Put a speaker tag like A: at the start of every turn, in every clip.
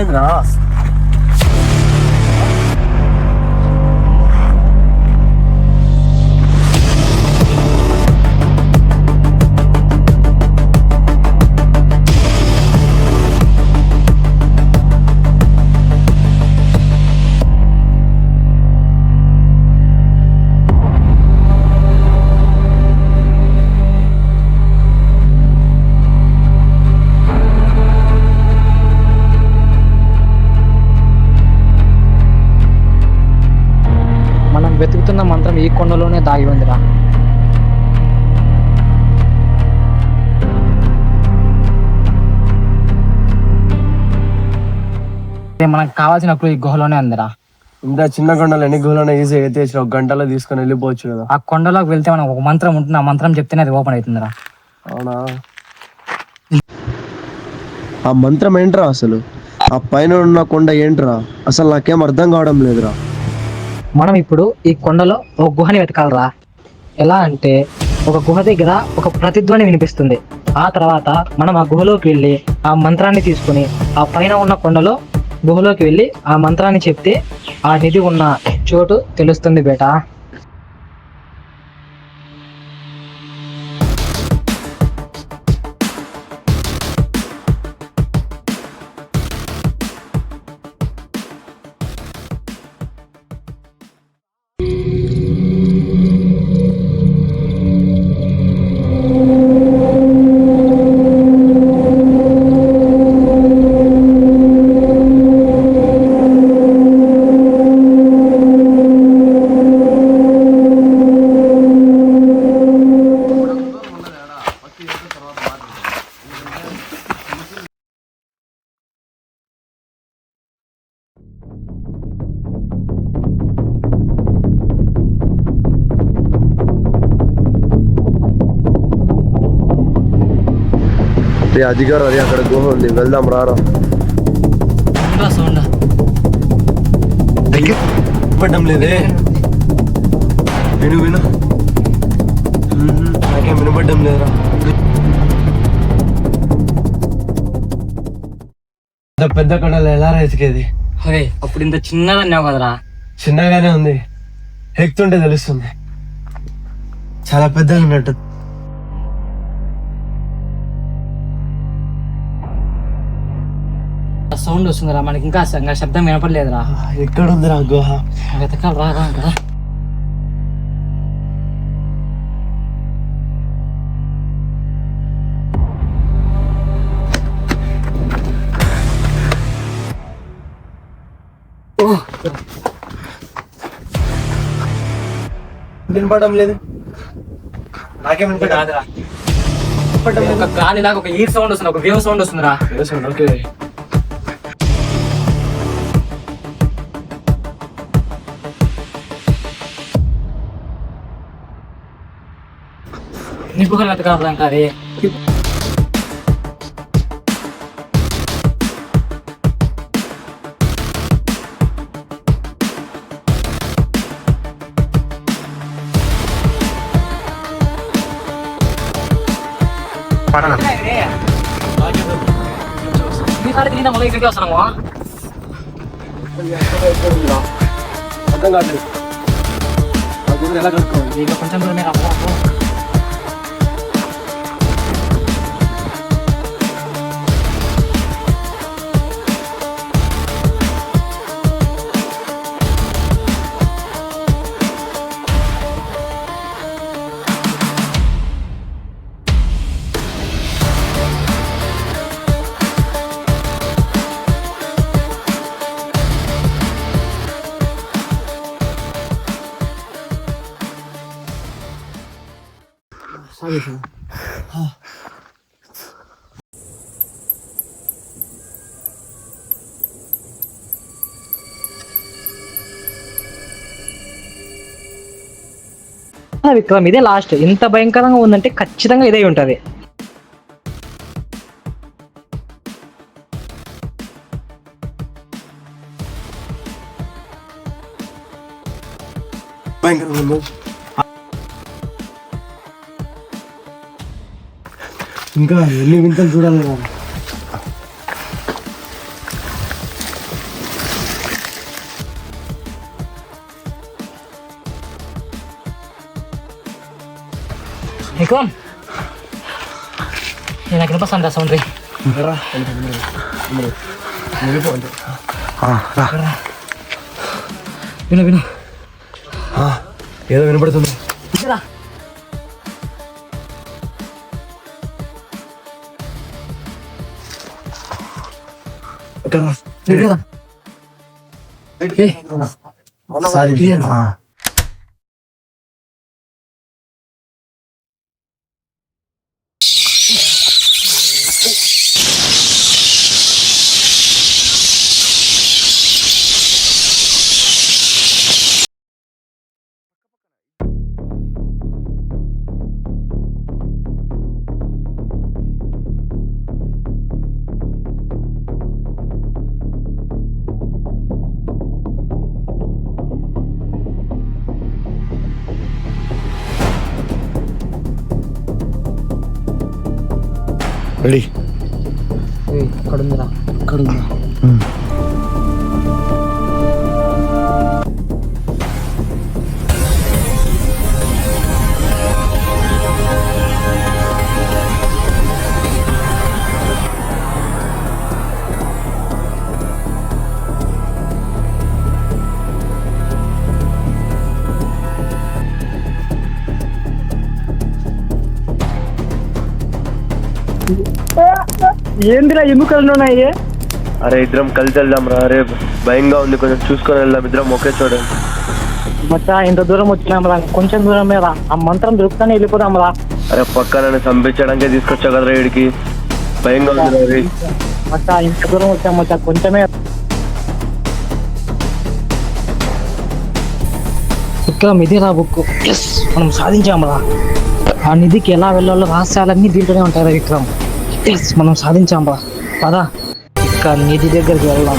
A: ఏమైందిరా?
B: వెతుకుతున్న మంత్రం ఈ కొండలోనే దాగి ఉందిరా. మనకు కావాల్సిన క్లూ ఈ గుహలోనే ఉందిరా.
A: ఇంత చిన్న కొండలు ఎన్ని గుహలోనే ఈజీ అయితే ఒక గంటలో తీసుకొని వెళ్ళిపోవచ్చు కదా.
B: ఆ కొండలోకి వెళ్తే మనకు ఒక మంత్రం ఉంటుంది, ఆ మంత్రం చెప్తేనే అది ఓపెన్ అవుతుందిరా.
A: అవునా? ఆ మంత్రం ఏంట్రా అసలు? ఆ పైన ఉన్న కొండ ఏంట్రా అసలు? నాకేం అర్థం కావడం లేదురా.
B: మనం ఇప్పుడు ఈ కొండలో ఒక గుహని వెతకాలరా. ఎలా అంటే ఒక గుహ దగ్గర ఒక ప్రతిధ్వని వినిపిస్తుంది. ఆ తర్వాత మనం ఆ గుహలోకి వెళ్ళి ఆ మంత్రాన్ని తీసుకుని ఆ పైన ఉన్న కొండలో గుహలోకి వెళ్ళి ఆ మంత్రాన్ని చెప్తే ఆ నిధి ఉన్న చోటు తెలుస్తుంది బేటా.
A: అదిగారు అది అక్కడ గుహ ఉంది, వెళ్దాం రారా. పడ్డం లేదే. విను విను, నాకేం వినపడ్డం లేదురా. పెద్ద కొండలు ఎలా ఎతికేది?
B: అరే అప్పుడు ఇంత చిన్నగా అన్నావు కదరా.
A: చిన్నగానే ఉంది, ఎక్కుతుంటే తెలుస్తుంది. చాలా పెద్దగా ఉన్నట్టు.
B: సౌండ్ వస్తుందిరా, మనకి ఇంకా శబ్దం వినపడలేదురా.
A: ఎక్కడ ఉందిరా గుహ?
B: వెతకాలి రా కదా.
A: వినపడడం లేదు, నాకేం వినపడరా.
B: ఒక గాలి లాగా ఒక ఈర్ సౌండ్ వస్తుంది, ఒక వేవ్ సౌండ్ వస్తుందిరా.
A: ఓకే,
B: నీకు వెతకాలి ఇంకా అది. వస్తున్నాము
A: అర్థం కాదు ఎలా కనుక్కోవాలి.
B: కొంచెం దూరమే రా. విక్రమ్ ఇదే లాస్ట్. ఇంత భయంకరంగా ఉందంటే ఖచ్చితంగా ఇదే ఉంటది.
A: ఇంకా ఎన్ని వింతలు చూడాలి.
B: విక్రమ్ నేను నాకు వినిపిస్తాను రా సౌండ్ రీ విను విను
A: ఏదో వినపడుతుంది.
B: ఇద్దరా
A: రెడీ
B: ఇక్కడ ఉందిరా
A: ఇక్కడ ఉందా?
B: ఏందిరా ఎముకలు ఉన్నాయి?
A: అరే ఇద్దరం కలిసి వెళ్దాం రా. అరే భయంగా ఉంది, కొంచెం చూసుకొని వెళ్దాం. ఇద్దరం ఒకే చూడండి.
B: మచ్చా ఇంత దూరం వచ్చినాం రా, కొంచెం దూరం రా. ఆ మంత్రం దొరుకుతానే వెళ్ళిపోదాం రా.
A: అరే పక్క నన్ను చంపించడానికే తీసుకొచ్చా కదరా వీడికి. భయంగా ఉంది రా.
B: మచ్చా ఇంత దూరం వచ్చాం మచ్చా, కొంచెమే. విక్రమ్ ఇది రా బుక్. ఎస్ మనం సాధించాంరా. ఆ నిధికి ఎలా వెళ్ళాలో రహస్యాలన్నీ దీంట్లోనే ఉంటాయి రా విక్రమ్. ఎస్ మనం సాధించాంరా. పదా ఇక నిధి దగ్గరికి వెళ్దాం.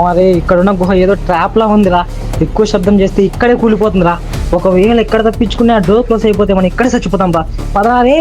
B: మరి ఇక్కడున్న గుహ ఏదో ట్రాప్ లా ఉందిరా. ఎక్కువ శబ్దం చేస్తే ఇక్కడే కూలిపోతుందిరా. ఒకవేళ ఎక్కడ తప్పించుకునే ఆ డోర్ క్లోజ్ అయిపోతే మనం ఇక్కడే చచ్చిపోతాం రా. పదా రే.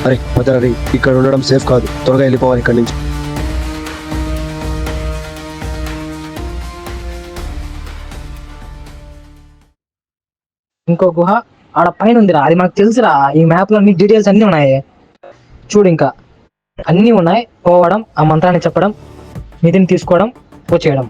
A: అరే మదర్, అరే ఇక్కడ ఉండడం సేఫ్ కాదు. త్వరగా వెళ్ళిపోవాలి ఇక్కడి నుంచి.
B: ఇంకో గుహ ఆడ పైన ఉందిరా. అది మనకు తెలుసురా. ఈ మ్యాప్ లో అన్ని డీటెయిల్స్ అన్ని ఉన్నాయి చూడు. ఇంకా అన్ని ఉన్నాయి. పోవడం, ఆ మంత్రాన్ని చెప్పడం, నిధిని తీసుకోవడం, వచ్చేయడం.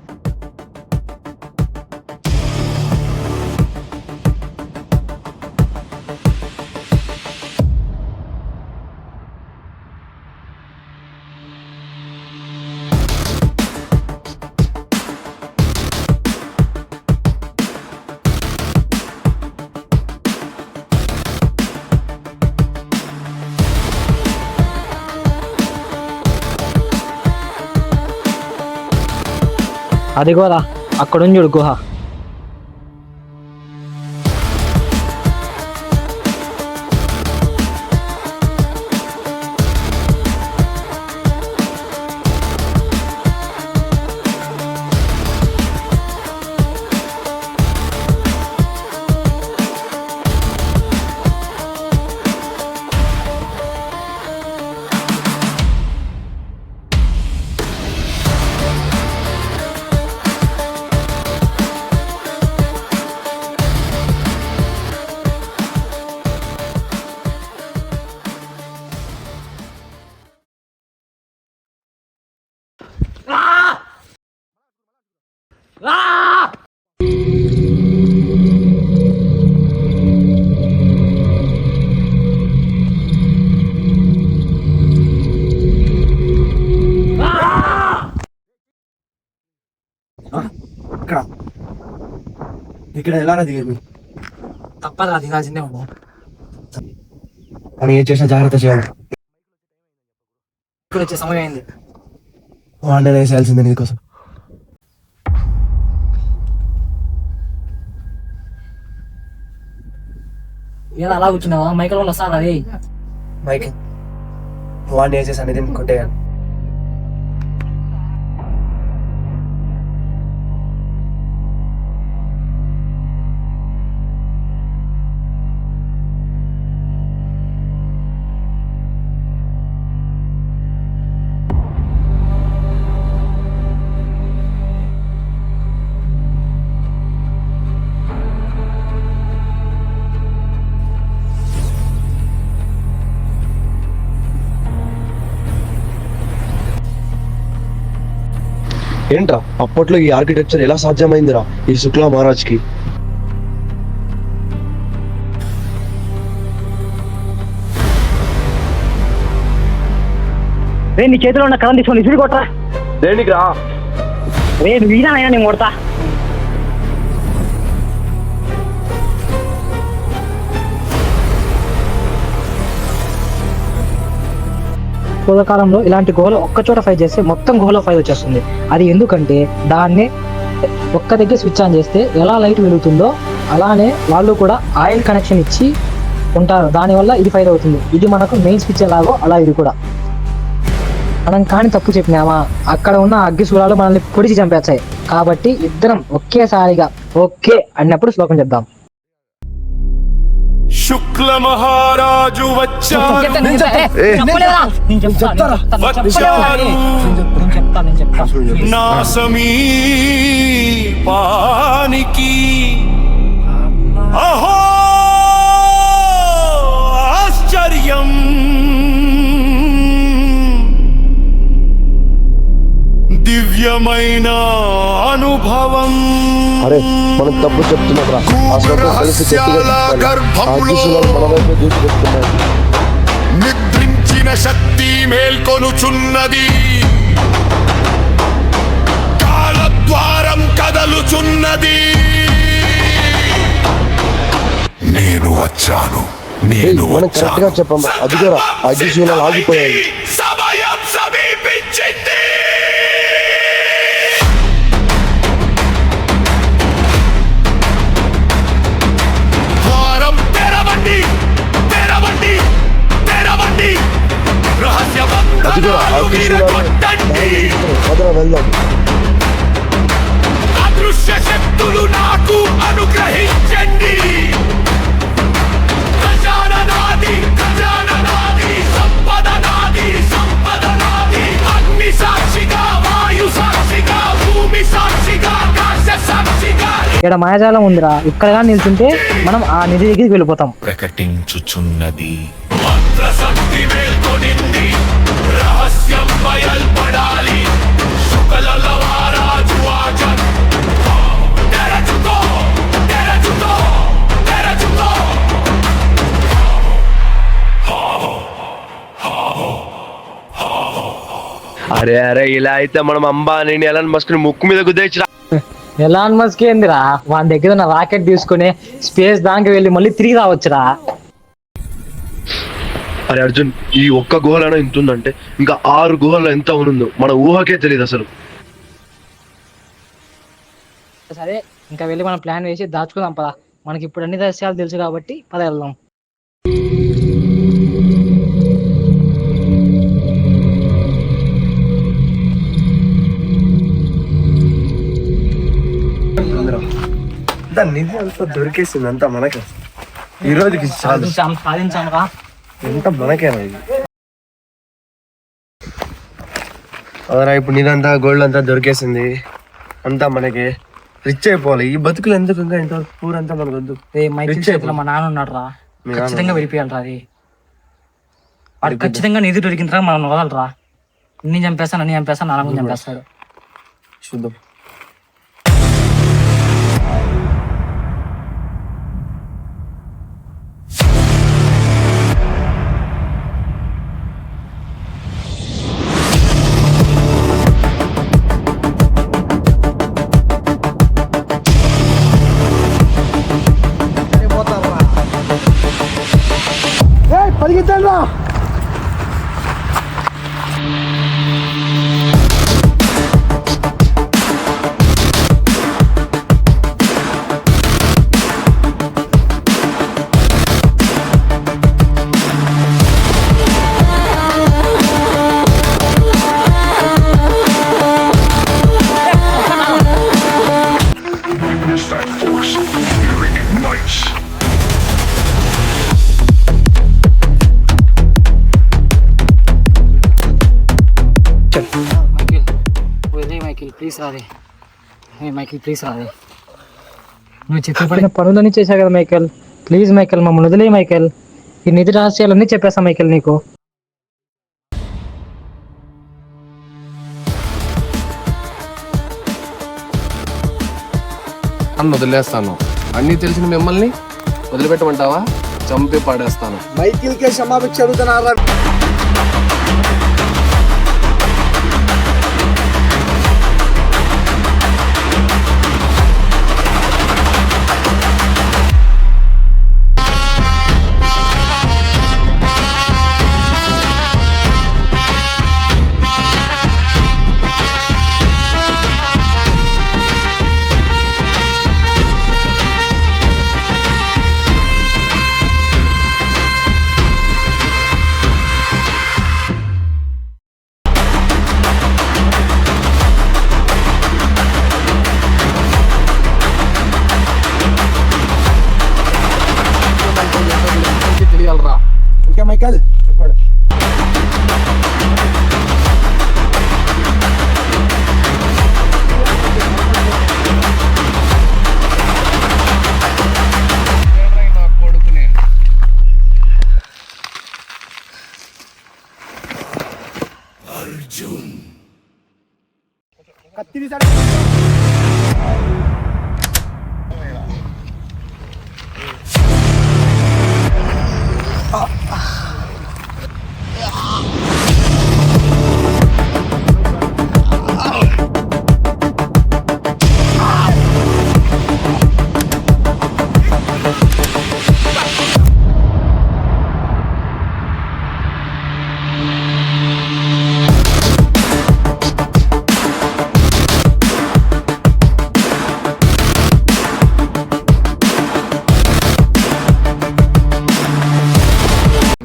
B: అదిగోరా అక్కడుంది చూడు గుహ.
A: ఎక్కడ ఇక్కడ ఎలా దిగేది
B: తప్పదు దిగాల్సిందే ఉన్నాం.
A: అని ఏం చేసినా జాగ్రత్త చేయాలి.
B: ఇప్పుడు వచ్చే సమయం అయింది.
A: వాడిని వేసేయాల్సిందే నీకోసం.
B: ఏదో అలా కూర్చున్నావా? మైకల్ వాళ్ళు వస్తారా? అది
A: మైక్ వాడిని వేసేసి అనేది కొట్టేయాలి. ఏంట్రా అప్పట్లో ఈ ఆర్కిటెక్చర్ ఎలా సాధ్యమైందిరా ఈ శుక్లా మహారాజ్ కి?
B: రే నీ చేతిలో ఉన్న కథం తీసుకొని ఇసురు కొట్టరా.
A: దేనికి రా?
B: రే నువ్వు వీణానైనా నేను కొడతా. పూర్వకాలంలో ఇలాంటి గుహలు ఒక్కచోట ఫైర్ చేస్తే మొత్తం గుహలో ఫైర్ వచ్చేస్తుంది. అది ఎందుకంటే దాన్ని ఒక్క దగ్గర స్విచ్ ఆన్ చేస్తే ఎలా లైట్ వెలుగుతుందో అలానే వాళ్ళు కూడా ఆయిల్ కనెక్షన్ ఇచ్చి ఉంటారు. దానివల్ల ఇది ఫైర్ అవుతుంది. ఇది మనకు మెయిన్ స్విచ్ ఎలాగో అలా ఇది కూడా. మనం కానీ తప్పు చెప్పినామా అక్కడ ఉన్న అగ్గి సూరాలు మనల్ని పొడిచి చంపేస్తాయి. కాబట్టి ఇద్దరం ఒకేసారిగా ఓకే అన్నప్పుడు శ్లోకం చెప్దాం.
C: శుక్ల మహారాజు వచ్చారు నా సమీపానికి. అహో ఆశ్చర్యం దివ్యమైన అనుభవం.
A: అరే మనం తప్పు చెప్తున్నట్రా.
C: నిద్రించిన శక్తి మేల్కొనుచున్నది. కాలద్వారం కదలుచున్నది. నేను వచ్చాను, నేను
A: మనం కరెక్ట్ గా చెప్పాము. అదిగోరా అగ్గిశూలాలు ఆగిపోయాయి.
C: సమయం సమీపించింది. అదృశ్య శక్తులు నాకు అనుగ్రహించండి. ఖజానానాది ఖజానానాది సంపద నాది సంపద నాది. అగ్ని సాక్షిగా వాయు సాక్షిగా భూమి సాక్షిగా ఆకాశ సాక్షిగా.
B: ఇక్కడ మాయాజాలం ఉందిరా. ఇక్కడ కానీ నిల్చుంటే మనం ఆ నిధి దగ్గరికి వెళ్ళిపోతాం.
C: ప్రకటించుచున్నది మంత్రశక్తి మేల్కొనింది. రహస్యం బయల్పడాలి. శుక్ల మహారాజు ఆజ్ఞ. తెరచుకో తెరచుకో తెరచుకో.
A: అరే అరే ఇలా అయితే మనం అంబానీని ఎలాన్ మస్క్ ని ముక్కు మీద గుద్దేయచ్చురా.
B: ఎలాన్ మస్క్ ఏందిరా? వాని దగ్గర ఉన్న రాకెట్ తీసుకుని స్పేస్ దానికి వెళ్ళి మళ్ళీ తిరిగి రావచ్చురా.
A: అరే అర్జున్ ఈ ఒక్క గుహలోనే ఇంత ఉందంటే ఇంకా 6 గుహల్లో ఎంత ఉందో మన ఊహకే తెలియదు అసలు.
B: సరే ఇంకా వెళ్ళి మనం ప్లాన్ వేసి దాచుకుందాం పదా. మనకి ఇప్పుడు అన్ని రహస్యాలు తెలుసు కాబట్టి పద వెళ్దాం.
A: నిధి అంతా దొరికేసింది. అంతా మనకే ఈ రోజుకి
B: సాధించామరా.
A: ఎంత మనకేనా ఇది? అదరా ఇప్పుడు నీదంతా గోల్డ్ అంతా దొరికేసింది. అంతా మనకి రిచ్ అయిపోవాలి. ఈ బతుకులు ఎందుకు ఇంకా ఇంతవరకు పూరంతా మనకు వద్దు.
B: మా నాన్న ఉన్నాడు రా. ఖచ్చితంగా విడిపోయాలి రా. అది వాడు ఖచ్చితంగా నిధి దొరికిందిరా. మనం వదలరా. ఇన్ని చంపేస్తాను అన్ని చంపేస్తాను నాలుగు చంపేస్తాడు.
A: చూద్దాం. గుద్దండ్రా.
C: That force here ignites.
B: Michael వదిలే మైకిల్ ప్లీజ్ రాదే. మైకిల్ ప్లీజ్ రాదే. నువ్వు చెప్పిన పనులన్నీ చేశావు కదా మైకేల్. ప్లీజ్ మైకేల్ మమ్మల్ని వదిలే మైకేల్. ఈ నిధి రహస్యాలన్నీ చెప్పేస్తా మైకేల్ నీకు.
D: నన్ను వదిలేస్తాను. అన్నీ తెలిసిన మిమ్మల్ని వదిలిపెట్టమంటావా? చంపి పాడేస్తాను.
A: మైకిల్ కే క్షమాభిక్ష అడుగుతున్నారా?
D: తెలియాలరా.
A: ఓకే మైకేల్ చెప్పాడు.
D: కొడుకునే
A: కత్తి తీసాడు.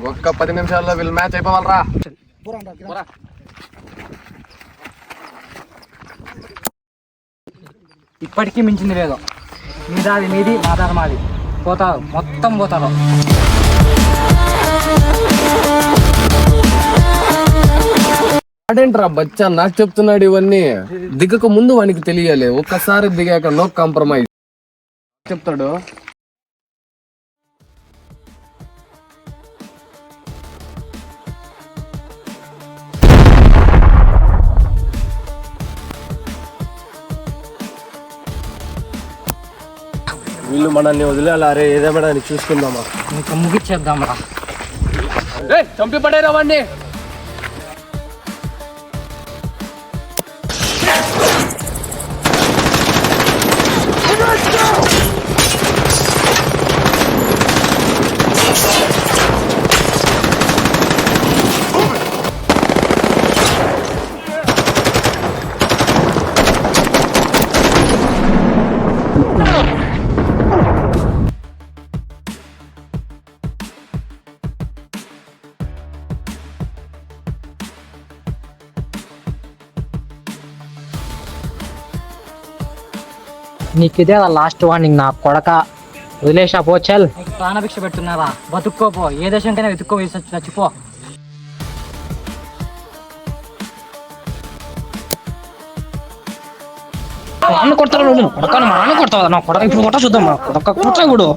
D: ఒక్క 10 నిమిషాల్లో వీళ్ళు మ్యాచ్ అయిపోవాలరా.
B: ఇప్పటికీ మించింది లేదు. మీదాది మీది మాదాది మాది. పోతారు మొత్తం పోతారు.
D: అదేంట్రా బచ్చా నాకు చెప్తున్నాడు ఇవన్నీ? దిగక ముందు వానికి తెలియాలి. ఒక్కసారి దిగాక నో కాంప్రమైజ్ చెప్తాడు.
A: వీళ్ళు మనల్ని వదిలేలారే, ఏదేమైనా అని చూసుకుందామా?
B: ఇంకా ముగిచ్చేద్దాం రా.
D: చంపి పడేరా వాడిని.
B: నీకు ఇదే లాస్ట్ వార్నింగ్ నా కొడక. వదిలేసా పో. చల్ ప్రాణభిక్ష పెడుతున్నారా? బతుక్కోపో. ఏ దేశంకైనా వెతుక్కో, చచ్చిపో. కొడతారు కొడతావు నా కొడక. ఇప్పుడు కొట్ట చూద్దాం. కొడక ఇప్పుడు